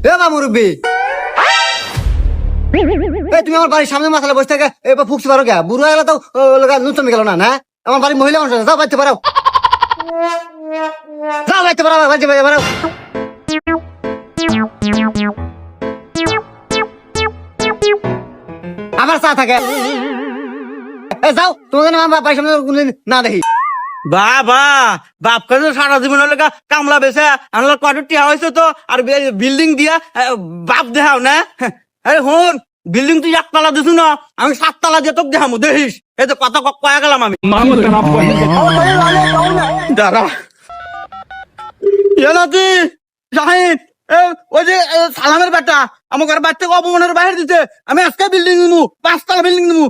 এ বা মুরব্বী, তুমি আমার বাড়ির সামনে মাথালে বসে থাকে এবার ফুকতে পারো কে? বুড়ো হয়ে গেলে তো নুচমি গেল না। না, আমার বাড়ির মহিলা মানুষ আছে, যাও বাড়তে পারো, যাও বাড়তে পারো, বাড়তে পারো। আমার চা থাকে, যাও, তোমাকে আমার বাড়ির সামনে কোনদিন না দেখি। বাবা বাপ কাছে সারা জীবন হলে কামলা বেছে আনলো কত টিয়া হয়েছে তো আর বিল্ডিং দিয়া বাপ দেখাও না। আরে হন, বিল্ডিং তুই একতলা দিছু না, আমি 7 তলা দিয়ে তোকে দেখামু, দেখিস। এই তো কথা কয়া গেলাম আমি। দাঁড়া নাতি শাহিন, ওই যে সালামের বেটা আমার ঘর বাড়ি থেকে অপমানের বাইরে দিতে, আমি আজকে বিল্ডিং নিবো, 5 তলা বিল্ডিং নিবো,